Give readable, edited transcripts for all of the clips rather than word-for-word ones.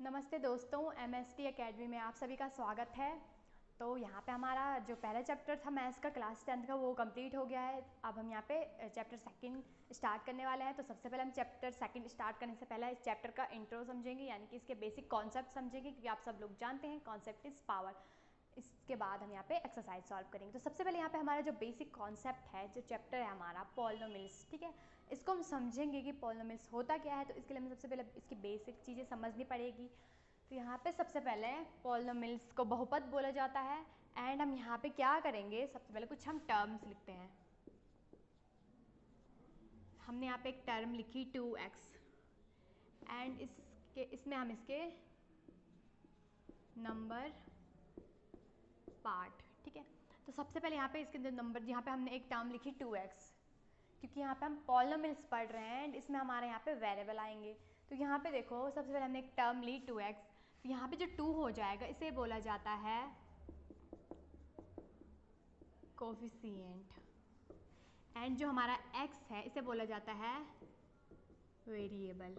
नमस्ते दोस्तों, MST academy में आप सभी का स्वागत है। तो यहाँ पे हमारा जो पहला चैप्टर था मैथ्स का क्लास 10th का वो कंप्लीट हो गया है। अब हम यहाँ पे चैप्टर सेकंड स्टार्ट करने वाले हैं। तो सबसे पहले हम चैप्टर सेकंड स्टार्ट करने से पहले इस चैप्टर का इंट्रो समझेंगे, यानी कि इसके बेसिक कॉन्सेप्ट समझेंगे, क्योंकि आप सब लोग जानते हैं कॉन्सेप्ट इज़ पावर। इसके बाद हम यहाँ पे एक्सरसाइज सॉल्व करेंगे। तो सबसे पहले यहाँ पे हमारा जो बेसिक कॉन्सेप्ट है, जो चैप्टर है हमारा पॉलिनोमियल्स, ठीक है, इसको हम समझेंगे कि पॉलिनोमियल्स होता क्या है। तो इसके लिए हमें सबसे पहले इसकी बेसिक चीज़ें समझनी पड़ेगी। तो यहाँ पे सबसे पहले पॉलिनोमियल्स को बहुपद बोला जाता है। एंड हम यहाँ पे क्या करेंगे, सबसे पहले कुछ हम टर्म्स लिखते हैं। हमने यहाँ पे एक टर्म लिखी 2x एंड इसमें हम इसके नंबर पार्ट, ठीक है। तो सबसे पहले यहाँ पे इसके नंबर, यहाँ पे हमने एक टर्म लिखी 2x, क्योंकि यहाँ पे हम पॉलिनोमियल्स पढ़ रहे हैं एंड इसमें हमारे यहाँ पे वेरिएबल आएंगे। तो यहाँ पे देखो, सबसे पहले हमने एक टर्म ली 2x, तो यहाँ पे जो 2 हो जाएगा इसे बोला जाता है कोफिशिएंट, एंड जो हमारा x है इसे बोला जाता है वेरिएबल।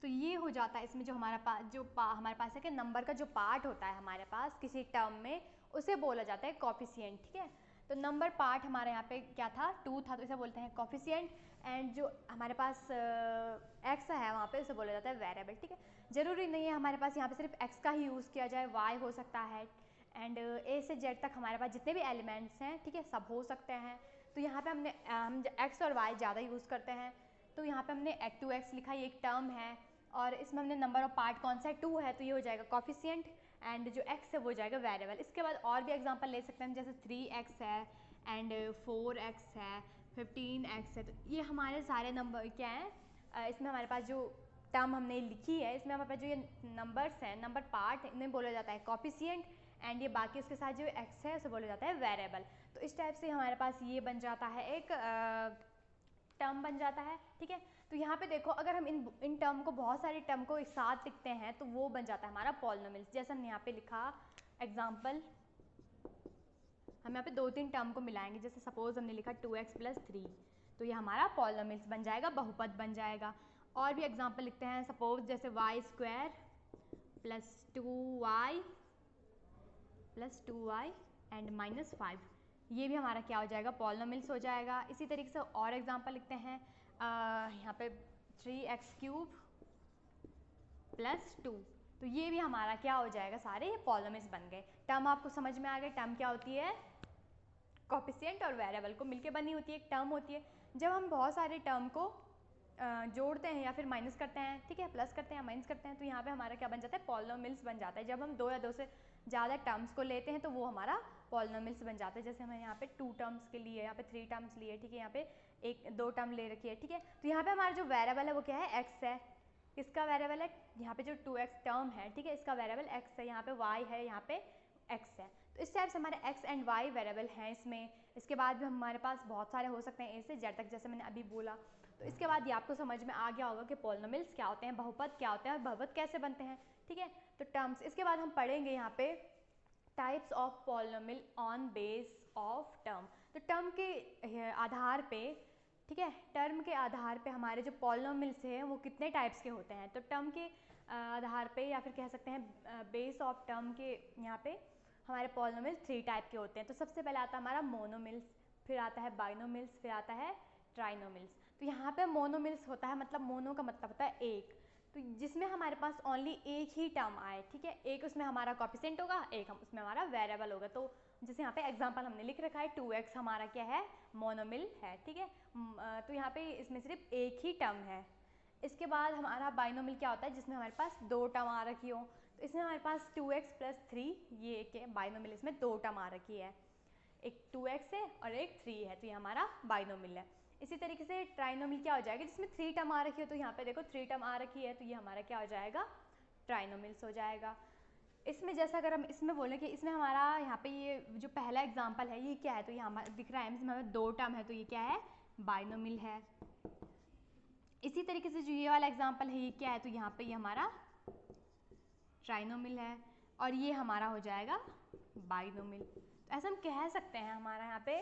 तो ये हो जाता है इसमें जो हमारा हमारे पास है कि नंबर का जो पार्ट होता है हमारे पास किसी टर्म में, उसे बोला जाता है कोफिशिएंट, ठीक है। तो नंबर पार्ट हमारे यहाँ पे क्या था, 2 था, तो इसे बोलते हैं कोफिशिएंट। एंड जो हमारे पास x है वहाँ पे उसे बोला जाता है वेरिएबल, ठीक है। जरूरी नहीं है हमारे पास यहाँ पे सिर्फ x का ही यूज़ किया जाए, y हो सकता है, एंड a से z तक हमारे पास जितने भी एलिमेंट्स हैं, ठीक है, सब हो सकते हैं। तो यहाँ पे हम x और y ज़्यादा यूज़ करते हैं। तो यहाँ पे हमने 2x लिखा, ये एक टर्म है, और इसमें हमने नंबर ऑफ पार्ट कौन सा है, 2 है, तो ये हो जाएगा कोफिशिएंट, एंड जो x है वो हो जाएगा वेरिएबल। इसके बाद और भी एग्जांपल ले सकते हैं, जैसे 3x है एंड 4x है, 15x है। तो ये हमारे सारे नंबर क्या हैं, इसमें हमारे पास जो टर्म हमने लिखी है, इसमें हमारे पास जो ये नंबर्स हैं, नंबर पार्ट, इन्हें बोला जाता है कोफिशिएंट, एंड ये बाकी उसके साथ जो x है उसे बोला जाता है वेरिएबल। तो इस टाइप से हमारे पास ये बन जाता है, एक टर्म बन जाता है, ठीक है। तो यहाँ पे देखो, अगर हम इन टर्म को, बहुत सारे टर्म को एक साथ लिखते हैं तो वो बन जाता है हमारा पॉलिनोमियल्स। जैसे हमने यहाँ पे लिखा एग्जाम्पल, हम यहाँ पे 2-3 टर्म को मिलाएंगे। जैसे सपोज हमने लिखा 2x + 3, तो ये हमारा पॉलिनोमियल्स बन जाएगा, बहुपद बन जाएगा। और भी एग्जाम्पल लिखते हैं, सपोज जैसे y² + 2y एंड -5, ये भी हमारा क्या हो जाएगा, पॉलिनोमियल्स हो जाएगा। इसी तरीके से और एग्जांपल लिखते हैं, यहाँ पे 3x³ + 2, तो ये भी हमारा क्या हो जाएगा, सारे ये पॉलिनोमियल्स बन गए। टर्म आपको समझ में आ गए, टर्म क्या होती है, कोफिशिएंट और वेरिएबल को मिलके बनी होती है एक टर्म होती है। जब हम बहुत सारे टर्म को जोड़ते हैं या फिर माइनस करते हैं, ठीक है, प्लस करते हैं, माइनस करते हैं, तो यहाँ पे हमारा क्या बन जाता है, पॉलिनोमियल्स बन जाता है। जब हम 2 या 2 से ज़्यादा टर्म्स को लेते हैं तो वो हमारा पॉलिनोमियल्स बन जाता है। जैसे हमें यहाँ पे 2 टर्म्स के लिए, यहाँ पे 3 टर्म्स लिए, ठीक है, यहाँ पे 1-2 टर्म ले रखी है, ठीक है। तो यहाँ पे हमारा जो वेरिएबल है वो क्या है, x है। इसका वेरिएबल है, यहाँ पे जो 2x टर्म है, ठीक है, इसका वेरिएबल x है, यहाँ पे y है, यहाँ पे x है। तो इस टाइप से हमारे x एंड y वेरिएबल हैं इसमें। इसके बाद भी हमारे पास बहुत सारे हो सकते हैं, a से z तक, जैसे मैंने अभी बोला। तो इसके बाद ये आपको समझ में आ गया होगा कि पॉलिनोमियल्स क्या होते हैं, बहुपद क्या होते हैं और बहुपद कैसे बनते हैं, ठीक है। तो टर्म्स, इसके बाद हम पढ़ेंगे यहाँ पे types of polynomial on base of term. तो टर्म के आधार पे, ठीक है, टर्म के आधार पे हमारे जो पॉलिनोमियल्स हैं वो कितने टाइप्स के होते हैं। तो टर्म के आधार पे, या फिर कह सकते हैं बेस ऑफ टर्म के, यहाँ पे हमारे पॉलिनोमियल्स 3 टाइप के होते हैं। तो सबसे पहले आता है हमारा मोनोमियल्स, फिर आता है बाइनोमियल्स, फिर आता है ट्राइनोमियल्स। तो यहाँ पे मोनोमियल्स होता है, मतलब मोनो का मतलब होता है एक, तो जिसमें हमारे पास ओनली एक ही टर्म आए, ठीक है, एक उसमें हमारा कोफिशिएंट होगा, एक हम उसमें हमारा वेरिएबल होगा। तो जैसे यहाँ पे एग्जांपल हमने लिख रखा है, 2x हमारा क्या है, मोनोमियल है, ठीक है। तो यहाँ पे इसमें सिर्फ एक ही टर्म है। इसके बाद हमारा बाइनोमियल क्या होता है, जिसमें हमारे पास 2 टर्म आ रखी हो। तो इसमें हमारे पास 2x + 3, ये एक है बाइनोमियल, इसमें 2 टर्म आ रखी है, एक 2x है और एक 3 है, तो ये हमारा बाइनोमियल है। इसी तरीके से ट्राइनोमियल क्या हो जाएगा, जिसमें 3 टर्म आ रखी है, तो यहाँ पे देखो 3 टर्म आ रखी है, तो ये हमारा क्या हो जाएगा, ट्राइनोमियल्स हो जाएगा। इसमें जैसा अगर हम इसमें बोलें कि इसमें हमारा यहाँ पे ये जो पहला एग्जाम्पल है ये क्या है, तो ये हमारा दिख रहा है, इसमें हमें 2 टर्म है, तो ये क्या है, बाइनोमियल है। इसी तरीके से जो ये वाला एग्जाम्पल है ये क्या है, तो यहाँ पे ये हमारा ट्राइनोमियल है, और ये हमारा हो जाएगा बाइनोमियल। तो ऐसा हम कह सकते हैं हमारा यहाँ पे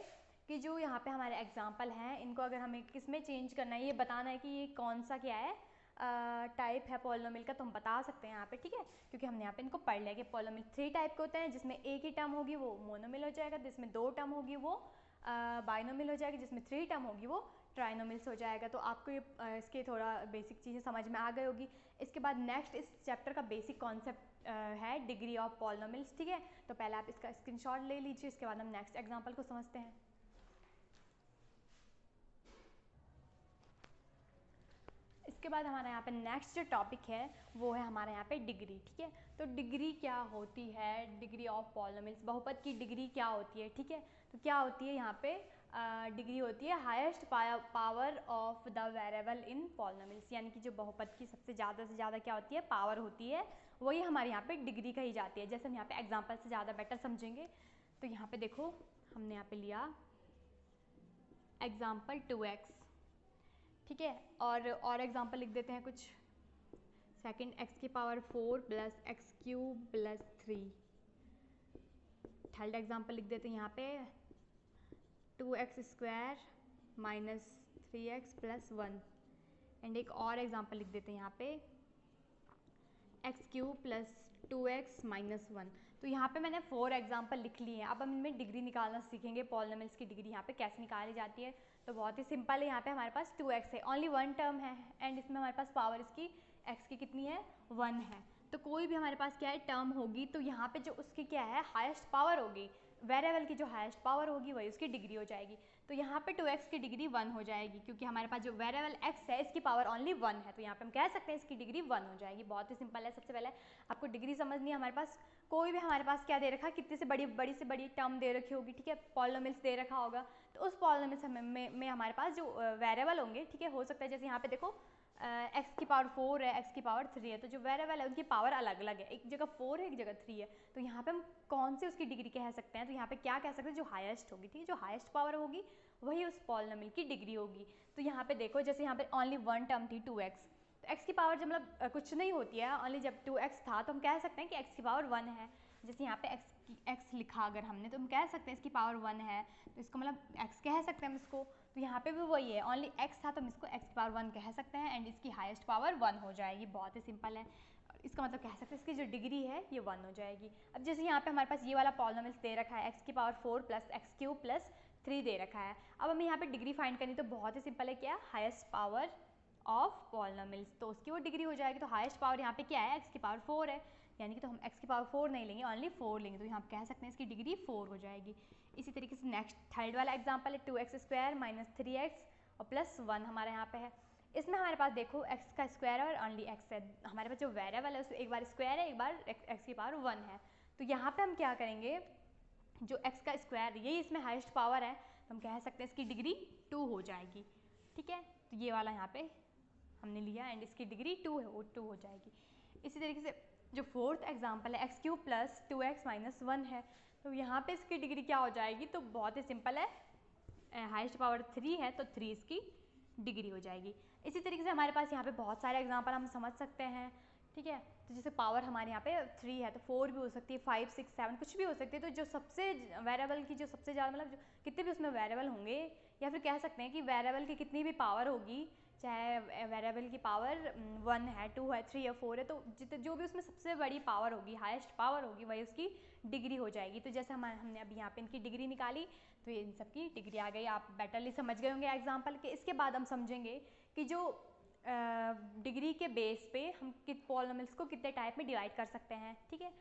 कि जो यहाँ पे हमारे एग्जाम्पल हैं, इनको अगर हमें किस में चेंज करना है, ये बताना है कि ये कौन सा क्या है, टाइप है पॉलिनोमियल का तो हम बता सकते हैं यहाँ पे, ठीक है, क्योंकि हमने यहाँ पे इनको पढ़ लिया कि पॉलिनोमियल 3 टाइप के होते हैं, जिसमें एक ही टर्म होगी वो मोनोमियल हो जाएगा, जिसमें 2 टर्म होगी वो बाइनोमियल हो जाएगी, जिसमें 3 टर्म होगी वो ट्राइनोमियल्स हो जाएगा। तो आपको ये इसके थोड़ा बेसिक चीज़ें समझ में आ गई होगी। इसके बाद नेक्स्ट इस चैप्टर का बेसिक कॉन्सेप्ट है डिग्री ऑफ पॉलिनोमियल्स, ठीक है। तो पहले आप इसका स्क्रीनशॉट ले लीजिए, इसके बाद हम नेक्स्ट एग्जांपल को समझते हैं। इसके बाद हमारा यहाँ पे नेक्स्ट जो टॉपिक है वो है हमारा यहाँ पे डिग्री, ठीक है। तो डिग्री क्या होती है, डिग्री ऑफ पॉलिनोमियल्स, बहुपद की डिग्री क्या होती है, ठीक है। तो क्या होती है यहाँ पे डिग्री होती है highest power of the variable in polynomials, यानी कि जो बहुपद की सबसे ज़्यादा से ज़्यादा क्या होती है पावर होती है, वही हमारे यहाँ पे डिग्री कही जाती है। जैसे हम यहाँ पे एग्जाम्पल से ज़्यादा बेटर समझेंगे, तो यहाँ पे देखो हमने यहाँ पे लिया एग्जाम्पल 2x, ठीक है, और एग्जाम्पल लिख देते हैं कुछ। सेकंड x की power 4 plus x cube plus 3। Third example लिख देते हैं यहाँ पे 2x square minus 3x plus 1। And एक और एग्जाम्पल लिख देते हैं यहाँ पे x cube plus 2x minus 1। तो यहाँ पे मैंने 4 एग्जाम्पल लिख लिए हैं। अब हम इनमें डिग्री निकालना सीखेंगे, पॉलिनोमियल्स की डिग्री यहाँ पे कैसे निकाली जाती है। तो बहुत ही सिंपल है, यहाँ पे हमारे पास 2x है, ओनली वन टर्म है, एंड इसमें हमारे पास पावर इसकी x की कितनी है 1 है। तो कोई भी हमारे पास क्या है टर्म होगी, तो यहाँ पे जो उसकी क्या है हाईएस्ट पावर होगी, वेरिएबल की जो हाईएस्ट पावर होगी वही उसकी डिग्री हो जाएगी। तो यहाँ पे 2x की डिग्री 1 हो जाएगी, क्योंकि हमारे पास जो वेरिएबल x है इसकी पावर ओनली 1 है, तो यहाँ पे हम कह सकते हैं इसकी डिग्री 1 हो जाएगी। बहुत ही सिंपल है। सबसे पहले आपको डिग्री समझनी है। हमारे पास कोई भी हमारे पास क्या दे रखा है, कितनी से बड़ी टर्म दे रखी होगी, ठीक है, पॉलिनोमियल्स दे रखा होगा, तो उस पॉलिनोमियल्स में हमारे पास जो वेरिएबल होंगे, ठीक है, हो सकता है जैसे यहाँ पे देखो x की पावर 4 है, x की पावर 3 है, तो जो वेरिएबल है उनकी पावर अलग अलग है, एक जगह 4 है एक जगह 3 है। तो यहाँ पे हम कौन सी उसकी डिग्री कह सकते हैं, तो यहाँ पे क्या कह सकते हैं जो हाईएस्ट होगी, ठीक है, जो हाईएस्ट पावर होगी वही उस पॉलिनोमियल की डिग्री होगी। तो यहाँ पे देखो जैसे यहाँ पे ओनली वन टर्म थी 2x, तो x की पावर जब मतलब कुछ नहीं होती है, ओनली जब 2x था तो हम कह सकते हैं कि x की पावर 1 है। जैसे यहाँ पे x लिखा अगर हमने तो हम कह सकते हैं इसकी पावर 1 है, तो इसको मतलब x कह सकते हैं हम इसको। तो यहाँ पे भी वही है, ओनली x था तो हम इसको x की पावर 1 कह सकते हैं, एंड इसकी हाईएस्ट पावर 1 हो जाएगी। बहुत ही सिंपल है। इसका मतलब कह सकते हैं इसकी जो डिग्री है ये 1 हो जाएगी। अब जैसे यहाँ पे हमारे पास ये वाला पॉलिनोमियल दे रखा है x की power 4 plus x cube plus 3 दे रखा है। अब हमें यहाँ पे डिग्री फाइंड करनी, तो बहुत ही सिंपल है, क्या हाईएस्ट पावर ऑफ पॉलिनोमियल्स, तो उसकी वो डिग्री हो जाएगी। तो हाईएस्ट पावर यहाँ पे क्या है x की पावर 4 है, यानी कि तो हम x की पावर 4 नहीं लेंगे, ओनली 4 लेंगे, तो यहाँ पे कह सकते हैं इसकी डिग्री 4 हो जाएगी। इसी तरीके से नेक्स्ट थर्ड वाला एग्जाम्पल है 2x स्क्वायर माइनस 3x और प्लस 1 हमारे यहाँ पे है। इसमें हमारे पास देखो x का स्क्वायर है और ओनली x है, हमारे पास जो वेरिएबल है उसमें एक बार स्क्वायर है एक बार x की पावर 1 है। तो यहाँ पे हम क्या करेंगे, जो x का स्क्वायर यही इसमें हाईएस्ट पावर है, तो हम कह सकते हैं इसकी डिग्री 2 हो जाएगी, ठीक है। तो ये वाला यहाँ पे हमने लिया एंड इसकी डिग्री 2 है, वो 2 हो जाएगी। इसी तरीके से जो फोर्थ एग्जाम्पल है x cube plus 2x minus 1 है, तो यहाँ पे इसकी डिग्री क्या हो जाएगी, तो बहुत ही सिंपल है, हाईएस्ट पावर 3 है तो 3 इसकी डिग्री हो जाएगी। इसी तरीके से हमारे पास यहाँ पे बहुत सारे एग्जाम्पल हम समझ सकते हैं, ठीक है। तो जैसे पावर हमारे यहाँ पे 3 है तो 4 भी हो सकती है, 5, 6, 7 कुछ भी हो सकती है। तो जो सबसे वेरिएबल की जो सबसे ज़्यादा मतलब कितने भी उसमें वेरिएबल होंगे, या फिर कह सकते हैं कि वेरिएबल की कितनी भी पावर होगी, चाहे वेरिएबल की पावर 1 है 2 है 3 है 4 है, तो जो भी उसमें सबसे बड़ी पावर होगी हाईएस्ट पावर होगी वही उसकी डिग्री हो जाएगी। तो जैसे हमने अभी यहाँ पे इनकी डिग्री निकाली, तो ये इन सब की डिग्री आ गई, आप बेटरली समझ गए होंगे एग्जाम्पल के। इसके बाद हम समझेंगे कि जो डिग्री के बेस पे हम पॉलिनोमियल्स को कितने टाइप में डिवाइड कर सकते हैं, ठीक है।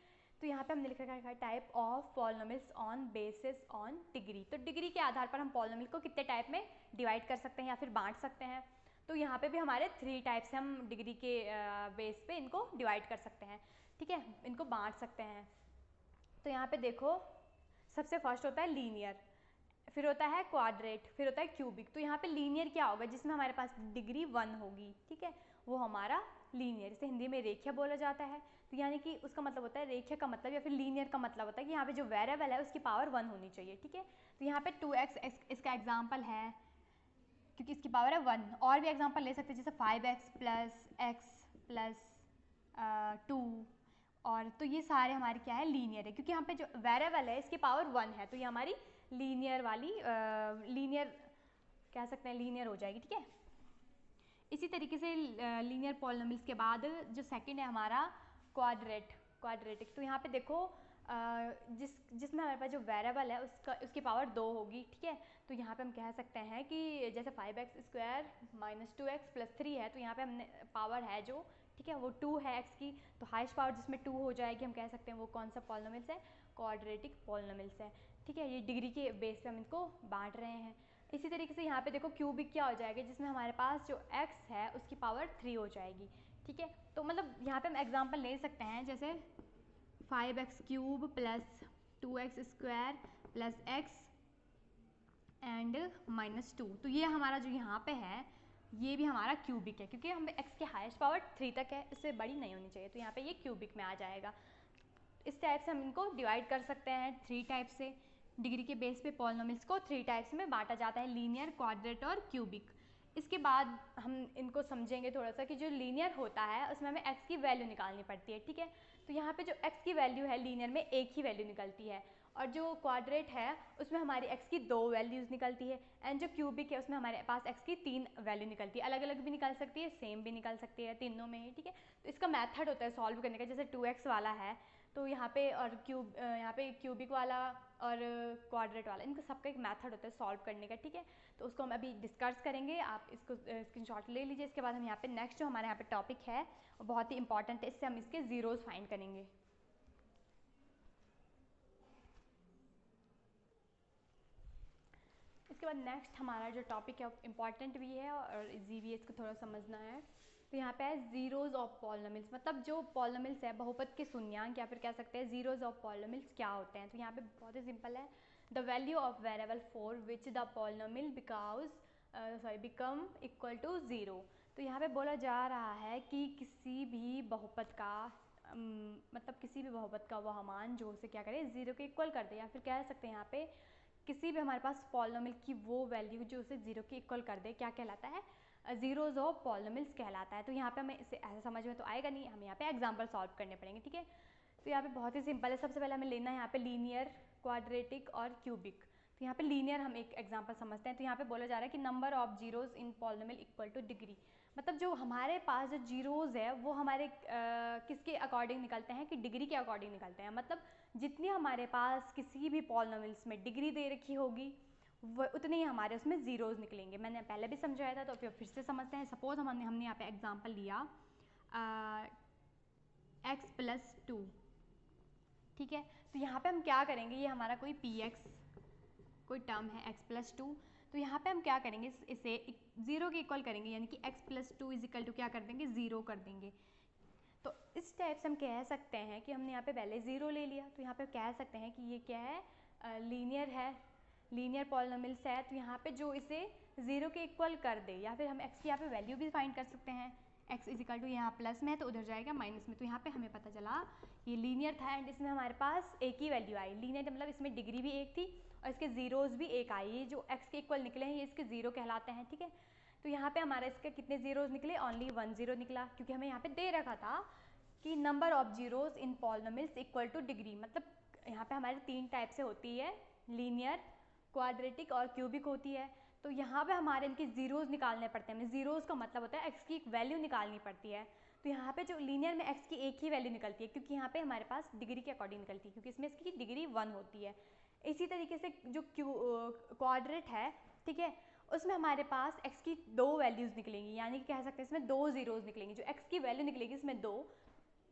तो यहाँ पे हमने लिख रखा है type of polynomials on basis on degree. तो डिग्री के आधार पर हम पॉलिनोमियल को कितने टाइप में डिवाइड कर सकते हैं या फिर बांट सकते हैं। तो यहाँ पे भी हमारे 3 टाइप्स हम डिग्री के बेस पे इनको डिवाइड कर सकते हैं, ठीक है, इनको बांट सकते हैं। तो यहाँ पे देखो सबसे फर्स्ट होता है लीनियर, फिर होता है क्वाड्रेट, फिर होता है क्यूबिक। तो यहाँ पे लीनियर क्या होगा, जिसमें हमारे पास डिग्री 1 होगी, ठीक है, वो हमारा लीनियर, इसे हिंदी में रेखीय बोला जाता है। तो यानी कि उसका मतलब होता है रेखीय का मतलब या फिर लीनियर का मतलब होता है कि यहाँ पे जो वेरिएबल है उसकी पावर 1 होनी चाहिए, ठीक है। तो यहाँ पे 2x इसका एग्जाम्पल है क्योंकि इसकी पावर है 1। और भी एग्जाम्पल ले सकते हैं जैसे 5x प्लस x प्लस 2, और तो ये सारे हमारे क्या है लीनियर है, क्योंकि यहाँ पे जो वेरिएबल है इसकी पावर 1 है, तो ये हमारी लीनियर वाली लीनियर कह सकते हैं लीनियर हो जाएगी, ठीक है। इसी तरीके से लीनियर पॉलिनोमियल्स के बाद जो सेकंड है हमारा क्वाड्रेटिक। तो यहाँ पे देखो जिसमें हमारे पास जो वेरिएबल है उसकी पावर 2 होगी, ठीक है। तो यहाँ पे हम कह सकते हैं कि जैसे 5x² - 2x + 3 है, तो यहाँ पे हमने पावर है जो, ठीक है, वो 2 है x की, तो हाईएस्ट पावर जिसमें 2 हो जाएगी हम कह सकते हैं वो कौन सा पॉलिनोमियल्स है, क्वाड्रेटिक पॉलिनोमियल्स है, ठीक है। ये डिग्री के बेस पे हम इनको बांट रहे हैं। इसी तरीके से यहाँ पे देखो क्यूबिक क्या हो जाएगा, जिसमें हमारे पास जो x है उसकी पावर 3 हो जाएगी, ठीक है। तो मतलब यहाँ पे हम एग्जांपल ले सकते हैं, जैसे 5x³ + 2x² + x एंड -2। तो ये हमारा जो यहाँ पे है ये भी हमारा क्यूबिक है, क्योंकि हम x के हाईएस्ट पावर 3 तक है, इससे बड़ी नहीं होनी चाहिए, तो यहाँ पे ये क्यूबिक में आ जाएगा। इस टाइप से हम इनको डिवाइड कर सकते हैं 3 टाइप से। डिग्री के बेस पे पॉलिनोमियल्स को 3 टाइप्स में बांटा जाता है, लीनियर, क्वाड्रेट और क्यूबिक। इसके बाद हम इनको समझेंगे थोड़ा सा कि जो लीनियर होता है उसमें हमें x की वैल्यू निकालनी पड़ती है, ठीक है। तो यहाँ पे जो x की वैल्यू है लीनियर में एक ही वैल्यू निकलती है, और जो क्वाड्रेट है उसमें हमारी x की 2 वैल्यूज़ निकलती है, एंड जो क्यूबिक है उसमें हमारे पास x की 3 वैल्यू निकलती है। अलग अलग भी निकल सकती है, सेम भी निकल सकती है, तीनों में ही, ठीक है। तो इसका मेथड होता है सॉल्व करने का, जैसे 2x वाला है तो यहाँ पे, और यहाँ पे क्यूबिक वाला और क्वाड्रेट वाला, इनका सबका एक मेथड होता है सॉल्व करने का, ठीक है। तो उसको हम अभी डिस्कस करेंगे, आप इसको स्क्रीनशॉट ले लीजिए। इसके बाद हम यहाँ पे नेक्स्ट जो हमारे यहाँ पे टॉपिक है वो बहुत ही इंपॉर्टेंट है, इससे हम इसके ज़ीरोज़ फाइंड करेंगे। इसके बाद नेक्स्ट हमारा जो टॉपिक है इंपॉर्टेंट भी है और इजी भी है, इसको थोड़ा समझना है। तो यहाँ पे है ज़ीरोज़ ऑफ पॉलिनोमियल्स, मतलब जो पॉलिनोमियल्स है बहुपद के शून्यांक, या फिर कह सकते हैं ज़ीरोज़ ऑफ पॉलिनोमियल्स क्या होते हैं। तो यहाँ पे बहुत ही सिंपल है, the value of variable for which the polynomial become equal to 0। तो यहाँ पे बोला जा रहा है कि किसी भी बहुपद का मतलब किसी भी बहुपद का वह मान जो उसे क्या करे 0 के इक्वल कर दे, या फिर कह सकते हैं यहाँ पे किसी भी हमारे पास पॉलिनोमियल की वो वैल्यू जो उसे 0 के इक्वल कर दे, क्या कहलाता है, ज़ीरोज़ ऑफ पॉलिनोमियल्स कहलाता है। तो यहाँ पे हमें इसे ऐसा समझ में तो आएगा नहीं, हमें यहाँ पे एग्जांपल सॉल्व करने पड़ेंगे, ठीक है। तो यहाँ पे बहुत ही सिंपल है, सबसे पहले हमें लेना है यहाँ पे लीनियर, क्वाड्रेटिक और क्यूबिक। तो यहाँ पे लीनियर हम एक एग्जांपल समझते हैं। तो यहाँ पे बोला जा रहा है कि number of zeros in polynomial equal two degree, मतलब जो हमारे पास जो जीरोज़ है वो हमारे किसके अकॉर्डिंग निकलते हैं, कि डिग्री के अकॉर्डिंग निकलते हैं। मतलब जितनी हमारे पास किसी भी पॉलिनोमियल्स में डिग्री दे रखी होगी वो उतने ही हमारे उसमें ज़ीरोज़ निकलेंगे। मैंने पहले भी समझाया था, तो फिर से समझते हैं। सपोज हमने यहाँ पे एग्जांपल लिया x + 2, ठीक है। तो यहाँ पे हम क्या करेंगे, ये हमारा कोई px कोई टर्म है x + 2, तो यहाँ पे हम क्या करेंगे, इसे 0 के इक्वल करेंगे, यानी कि x + 2 = क्या कर देंगे, 0 कर देंगे। तो इस टाइप से हम कह सकते हैं कि हमने यहाँ पे पहले 0 ले लिया, तो यहाँ पे कह सकते हैं कि ये क्या है, लीनियर है, लीनियर पॉलिनोमियल्स है। तो यहाँ पे जो इसे 0 के इक्वल कर दे, या फिर हम x की यहाँ पे वैल्यू भी फाइंड कर सकते हैं, x = यहाँ प्लस में है तो उधर जाएगा माइनस में। तो यहाँ पे हमें पता चला ये लीनियर था, एंड इसमें हमारे पास एक ही वैल्यू आई। लीनियर मतलब इसमें डिग्री भी एक थी और इसके ज़ीरोज़ भी एक आई। ये जो x के इक्वल निकले हैं ये इसके 0 कहलाते हैं, ठीक है। तो यहाँ पे हमारा इसके कितने ज़ीरोज़ निकले, ओनली 1 0 निकला, क्योंकि हमें यहाँ पे दे रखा था कि number of zeros in polynomials equal two degree. मतलब यहाँ पे हमारे 3 टाइप से होती है, लीनियर, क्वाड्रेटिक और क्यूबिक होती है। तो यहाँ पे हमारे इनके ज़ीरोज़ निकालने पड़ते हैं। हमें ज़ीरोज़ का मतलब होता है x की एक वैल्यू निकालनी पड़ती है। तो यहाँ पे जो लीनियर में x की एक ही वैल्यू निकलती है, क्योंकि यहाँ पे हमारे पास डिग्री के अकॉर्डिंग निकलती है, क्योंकि इसमें इसकी डिग्री 1 होती है। इसी तरीके से जो क्वाड्रेट है, ठीक है, उसमें हमारे पास x की 2 वैल्यूज़ निकलेंगी, यानी कि कह सकते हैं इसमें 2 ज़ीरोज़ निकलेंगी। जो x की वैल्यू निकलेगी इसमें 2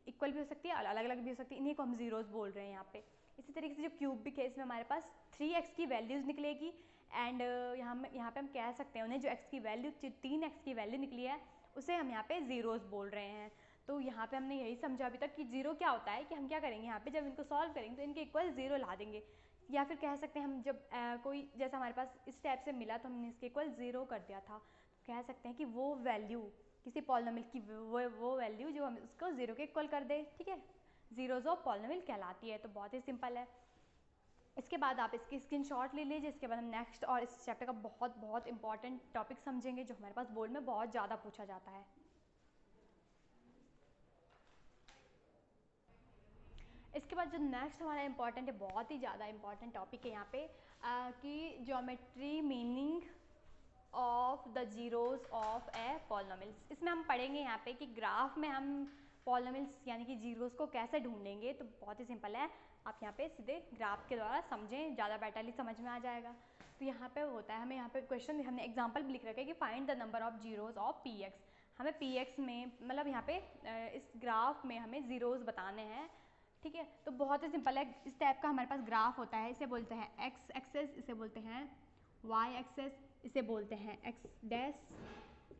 इक्वल भी हो सकती है और अलग अलग भी हो सकती है, इन्हीं को हम ज़ीरोज़ बोल रहे हैं यहाँ पे। इसी तरीके से जो क्यूबिक है इसमें हमारे पास 3x की वैल्यूज़ निकलेगी, एंड यहाँ पे हम कह सकते हैं उन्हें जो x की वैल्यू 3x की वैल्यू निकली है उसे हम यहाँ पे ज़ीरोज़ बोल रहे हैं। तो यहाँ पे हमने यही समझा अभी तक कि 0 क्या होता है, कि हम क्या करेंगे यहाँ पे जब इनको सॉल्व करेंगे तो इनके इक्वल 0 ला देंगे, या फिर कह सकते हैं हम जब कोई जैसा हमारे पास इस टाइप से मिला तो हमने इसके इक्वल 0 कर दिया था, तो कह सकते हैं कि वो वैल्यू किसी पॉलिनोमियल की वो वैल्यू जो हम उसको 0 के इक्वल कर दे, ठीक है, ज़ीरोज़ ऑफ पॉलिनोमियल कहलाती है। तो बहुत ही सिंपल है। इसके बाद आप इसकी स्क्रीनशॉट ले लीजिए। इसके बाद हम नेक्स्ट और इस चैप्टर का बहुत बहुत इंपॉर्टेंट टॉपिक समझेंगे जो हमारे पास बोर्ड में बहुत ज़्यादा पूछा जाता है। इसके बाद जो नेक्स्ट हमारा इंपॉर्टेंट है, बहुत ही ज़्यादा इंपॉर्टेंट टॉपिक है यहाँ पे कि geometry meaning of the zeros of A polynomials. इसमें हम पढ़ेंगे यहाँ पे कि ग्राफ में हम पॉलिनोमियल्स यानी कि जीरोज को कैसे ढूंढेंगे। तो बहुत ही सिंपल है, आप यहाँ पे सीधे ग्राफ के द्वारा समझें, ज़्यादा बेटरली समझ में आ जाएगा। तो यहाँ पे होता है, हमें यहाँ पे क्वेश्चन, हमने एग्जांपल भी लिख रखा है कि find the number of zeros of P x. हमें पी एक्स में मतलब यहाँ पे इस ग्राफ में हमें जीरोज बताने हैं, ठीक है। तो बहुत ही सिंपल है, इस टाइप का हमारे पास ग्राफ होता है, इसे बोलते हैं एक्स एक्सेस, इसे बोलते हैं वाई एक्सेस, इसे बोलते हैं एक्स डैश,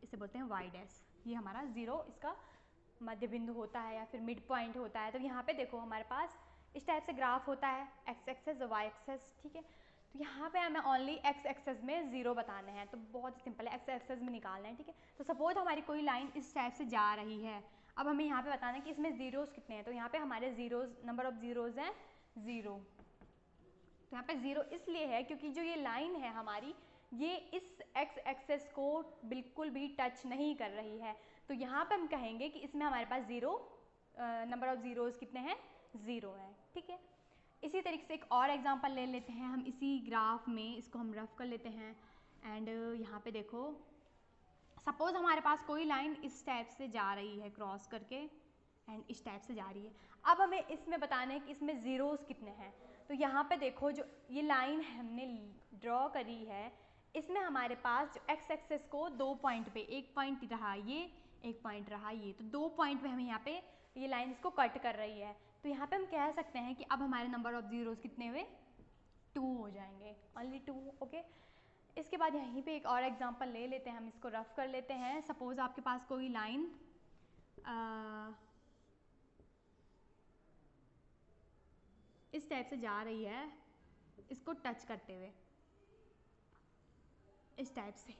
इसे बोलते हैं वाई डैश। ये हमारा जीरो इसका मध्य बिंदु होता है या फिर मिड पॉइंट होता है। तो यहाँ पे देखो हमारे पास इस टाइप से ग्राफ होता है, एक्स एक्सेस और वाई एक्सेस, ठीक है। तो यहाँ पे हमें ओनली एक्स एक्सेस में जीरो बताने हैं, तो बहुत ही सिंपल है, एक्स एक्सेस में निकालना है, ठीक है। तो सपोज हमारी कोई लाइन इस टाइप से जा रही है, अब हमें यहाँ पे बताना है कि इसमें जीरोस कितने हैं। तो यहाँ पे हमारे जीरोस, नंबर ऑफ जीरोस हैं जीरो। तो यहाँ पे जीरो इसलिए है क्योंकि जो ये लाइन है हमारी, ये इस एक्स एक्सेस को बिल्कुल भी टच नहीं कर रही है। तो यहाँ पे हम कहेंगे कि इसमें हमारे पास जीरो, नंबर ऑफ जीरोस कितने हैं, जीरो हैं, ठीक है। इसी तरीके से एक और एग्जांपल ले लेते हैं हम इसी ग्राफ में, इसको हम रफ कर लेते हैं। एंड यहाँ पे देखो, सपोज हमारे पास कोई लाइन इस टाइप से जा रही है क्रॉस करके, एंड इस टाइप से जा रही है। अब हमें इसमें बताना है कि इसमें जीरोस कितने हैं। तो यहाँ पे देखो, जो ये लाइन हमने ड्रॉ करी है, इसमें हमारे पास जो एक्स एक्सेस को दो पॉइंट पे, एक पॉइंट रहा ये, एक पॉइंट रहा ये, तो दो पॉइंट पे हमें यहाँ पे ये लाइन इसको कट कर रही है। तो यहाँ पे हम कह सकते हैं कि अब हमारे नंबर ऑफ जीरोस कितने हुए, 2 हो जाएंगे, ओनली 2, ओके। इसके बाद यहीं पे एक और एग्जांपल ले लेते हैं, हम इसको रफ कर लेते हैं। सपोज आपके पास कोई लाइन इस टाइप से जा रही है, इसको टच करते हुए इस टाइप से।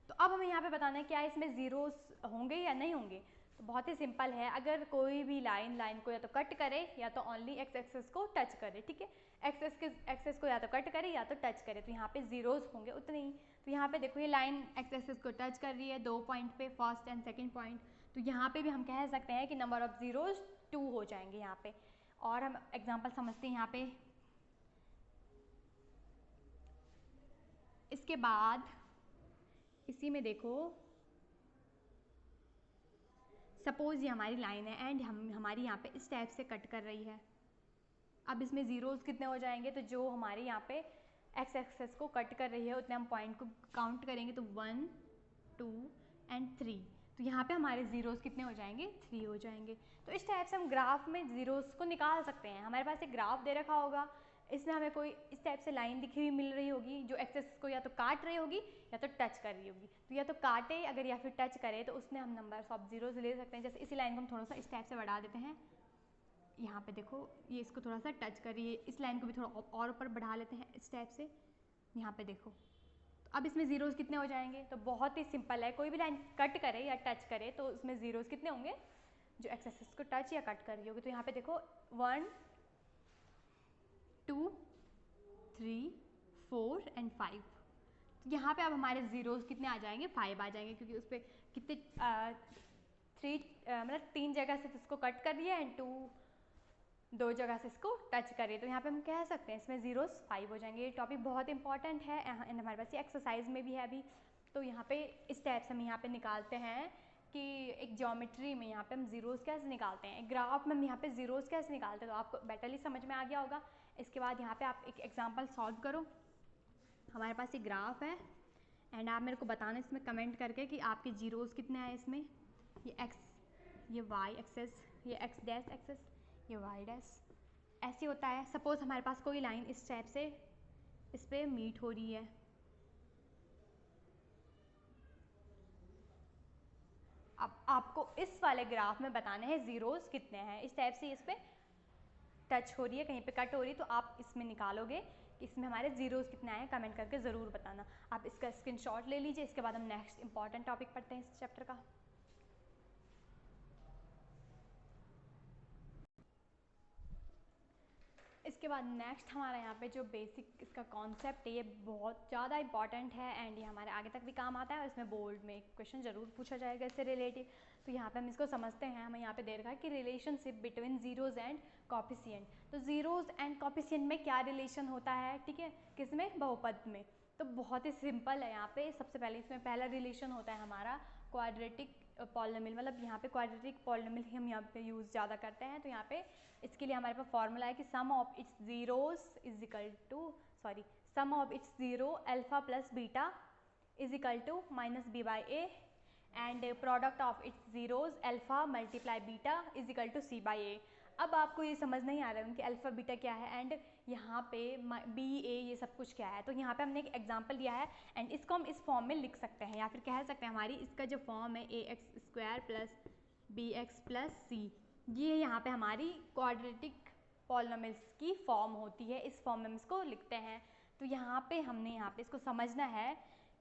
तो अब हमें यहाँ पे बताना है क्या इसमें जीरोस होंगे या नहीं होंगे। तो बहुत ही सिंपल है, अगर कोई भी लाइन को या तो कट करे या तो ओनली एक्स एक्सेस को टच करे, ठीक है। एक्सेस को या तो कट करे या तो टच करे, तो यहाँ पे जीरोस होंगे उतने ही। तो यहाँ पे देखो, ये लाइन एक्स एक्सेस को टच कर रही है दो पॉइंट पे, फर्स्ट एंड सेकेंड पॉइंट। तो यहाँ पे भी हम कह सकते हैं कि नंबर ऑफ जीरोस 2 हो जाएंगे यहाँ पे। और हम एग्जाम्पल समझते हैं यहाँ पे। इसके बाद इसी में देखो, सपोज ये हमारी लाइन है एंड हमारी यहाँ पे इस टाइप से कट कर रही है। अब इसमें जीरोस कितने हो जाएंगे, तो जो हमारे यहाँ पे एक्स एक्सेस को कट कर रही है उतने हम पॉइंट को काउंट करेंगे, तो 1 2 एंड 3। तो यहाँ पे हमारे जीरोस कितने हो जाएंगे, 3 हो जाएंगे। तो इस टाइप से हम ग्राफ में जीरोस को निकाल सकते हैं। हमारे पास एक ग्राफ दे रखा होगा, इसमें हमें कोई इस टाइप से लाइन दिखी हुई मिल रही होगी जो एक्सेस को या तो काट रही होगी या तो टच कर रही होगी। तो या तो काटे अगर या फिर टच करे, तो उसमें हम नंबर ऑफ जीरोस ले सकते हैं। जैसे इसी लाइन को हम थोड़ा सा इस टाइप से बढ़ा देते हैं, यहाँ पे देखो ये इसको थोड़ा सा टच कर रही है, इस लाइन को भी थोड़ा और ऊपर बढ़ा लेते हैं इस टाइप से, यहाँ पे देखो। तो अब इसमें जीरोस कितने हो जाएंगे, तो बहुत ही सिंपल है, कोई भी लाइन कट करे या टच करे तो उसमें जीरोस कितने होंगे, जो एक्सेस को टच या कट कर रही होगी। तो यहाँ पे देखो 1 2 3 4 एंड 5। तो यहाँ पे अब हमारे जीरोस कितने आ जाएंगे, 5 आ जाएंगे, क्योंकि उस पर कितने 3 जगह से इसको कट कर दिया एंड 2 जगह से इसको टच करें। तो यहाँ पे हम कह सकते हैं इसमें जीरोस 5 हो जाएंगे। ये टॉपिक बहुत इंपॉर्टेंट है एंड हमारे पास ये एक्सरसाइज में भी है अभी। तो यहाँ पे इस टाइप से हम यहाँ पे निकालते हैं कि एक ज्योमेट्री में यहाँ पे हम जीरोस कैसे निकालते हैं, एक ग्राफ में हम यहाँ पे जीरोस कैसे निकालते हैं। तो आपको बेटरली समझ में आ गया होगा। इसके बाद यहाँ पे आप एक एग्जाम्पल सॉल्व करो। हमारे पास ये ग्राफ है एंड आप मेरे को बताना इसमें कमेंट करके कि आपके जीरोस कितने आए इसमें। ये एक्स, ये वाई एक्सेस, ये एक्स डैश एक्सेस, ये वाई डैश, ऐसे होता है। सपोज हमारे पास कोई लाइन इस टाइप से इस पर मीट हो रही है। अब आपको इस वाले ग्राफ में बताने हैं जीरोस कितने हैं। इस टाइप से इस पर टच हो रही है, कहीं पे कट हो रही है, तो आप इसमें निकालोगे कि इसमें हमारे जीरोस कितने आए, कमेंट करके ज़रूर बताना। आप इसका स्क्रीनशॉट ले लीजिए। इसके बाद हम नेक्स्ट इंपॉर्टेंट टॉपिक पढ़ते हैं इस चैप्टर का। इसके बाद नेक्स्ट हमारा यहाँ पे जो बेसिक इसका कॉन्सेप्ट है, ये बहुत ज़्यादा इंपॉर्टेंट है एंड ये हमारे आगे तक भी काम आता है और इसमें बोर्ड में एक क्वेश्चन ज़रूर पूछा जाएगा इससे रिलेटेड। तो यहाँ पे हम इसको समझते हैं। हमें यहाँ पे दे रखा है कि relationship between zeros and coefficient. तो जीरोज़ एंड कॉफिशिएंट में क्या रिलेशन होता है, ठीक है, किसमें, बहुपद में। तो बहुत ही सिंपल है। यहाँ पे सबसे पहले इसमें पहला रिलेशन होता है हमारा क्वाड्रेटिक पॉलिनोमियल, मतलब यहाँ पे क्वाड्रेटिक पॉलिनोमियल ही हम यहाँ पे यूज़ ज़्यादा करते हैं। तो यहाँ पे इसके लिए हमारे पास फॉर्मूला है कि sum of its zeros is equal to sum of its zero alpha plus beta is equal to minus b by a and product of its zeros alpha multiply beta is equal to c by a. अब आपको ये समझ नहीं आ रहा है उनके alpha beta क्या है एंड यहाँ पे बी ए ये सब कुछ क्या है। तो यहाँ पे हमने एक एग्जांपल दिया है एंड इसको हम इस फॉर्म में लिख सकते हैं, या फिर कह सकते हैं हमारी इसका जो फॉर्म है a x square plus b x plus c, ये यहाँ पे हमारी क्वाड्रेटिक पॉलिनोमियल्स की फॉर्म होती है। इस फॉर्म में हम इसको लिखते हैं। तो यहाँ पे हमने यहाँ पे इसको समझना है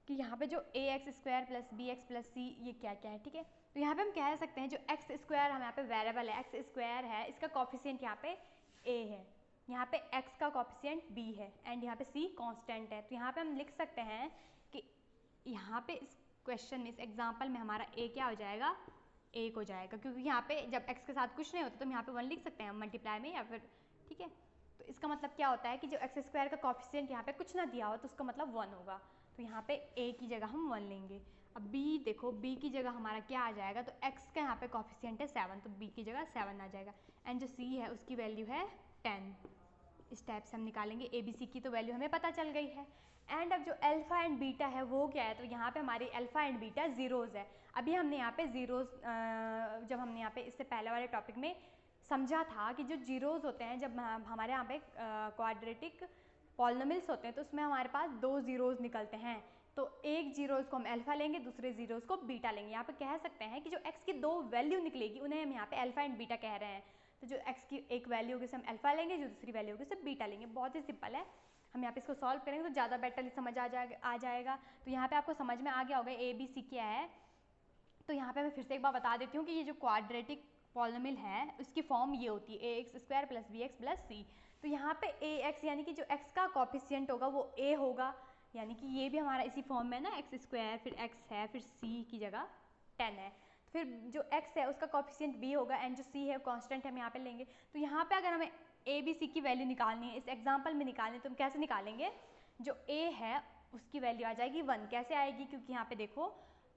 कि यहाँ पे जो a x square plus b x plus c ये क्या क्या है, ठीक है। तो यहाँ पे हम कह सकते हैं जो एक्स स्क्वायर हम यहाँ पे वेरिएबल है, एक्स स्क्वायर है, इसका कोफिशिएंट यहाँ पे ए है, यहाँ पे x का कोफिशिएंट b है एंड यहाँ पे c कांस्टेंट है। तो यहाँ पे हम लिख सकते हैं कि यहाँ पे इस क्वेश्चन में, इस एग्जांपल में हमारा a क्या हो जाएगा, 1 हो जाएगा, क्योंकि यहाँ पे जब x के साथ कुछ नहीं होता तो हम यहाँ पे 1 लिख सकते हैं मल्टीप्लाई में, या फिर ठीक है। तो इसका मतलब क्या होता है कि जो एक्स स्क्वायर का कोफिशिएंट यहाँ पे कुछ ना दिया हो तो उसका मतलब 1 होगा। तो यहाँ पे a की जगह हम 1 लेंगे। अब b देखो, b की जगह हमारा क्या आ जाएगा, तो x का यहाँ पे कोफिशिएंट है 7, तो b की जगह 7 आ जाएगा एंड जो c है उसकी वैल्यू है 10। इस टाइप से हम निकालेंगे। ए बी सी की तो वैल्यू हमें पता चल गई है एंड अब जो अल्फ़ा एंड बीटा है वो क्या है, तो यहाँ पे हमारी अल्फ़ा एंड बीटा ज़ीरोज़ है। अभी हमने यहाँ पे ज़ीरोज़ जब हमने यहाँ पे इससे पहले वाले टॉपिक में समझा था कि जो जीरोज़ होते हैं, जब हमारे यहाँ पे क्वाड्रेटिक पॉलिनोमियल्स होते हैं तो उसमें हमारे पास 2 ज़ीरोज़ निकलते हैं। तो एक जीरोज़ को हम अल्फ़ा लेंगे, दूसरे ज़ीरोज़ को बीटा लेंगे। यहाँ पे कह सकते हैं कि जो एक्स की 2 वैल्यू निकलेगी उन्हें हम यहाँ पे अल्फ़ा एंड बीटा कह रहे हैं। तो जो x की एक वैल्यू होगी उसे हम अल्फा लेंगे, जो दूसरी वैल्यू होगी उसे बीटा लेंगे। बहुत ही सिंपल है। हम यहाँ पे इसको सॉल्व करेंगे तो ज़्यादा बेटर समझ आ जाएगा। तो यहाँ पे आपको समझ में आ गया होगा ए बी सी क्या है। तो यहाँ पे मैं फिर से एक बार बता देती हूँ कि ये जो क्वाड्रेटिक पॉलिनोमियल है उसकी फॉर्म ये होती है a x square plus b x plus c. तो यहाँ पे ए एक्स यानी कि जो x का कोफिशिएंट होगा वो a होगा, यानी कि ये भी हमारा इसी फॉर्म में ना, एक्स स्क्वायर फिर x है फिर c की जगह 10 है। फिर जो x है उसका कोफिशिएंट b होगा एंड जो c है कांस्टेंट हम यहाँ पे लेंगे। तो यहाँ पे अगर हमें a b c की वैल्यू निकालनी है, इस एग्जांपल में निकालनी है, तो हम कैसे निकालेंगे, जो a है उसकी वैल्यू आ जाएगी 1। कैसे आएगी, क्योंकि यहाँ पे देखो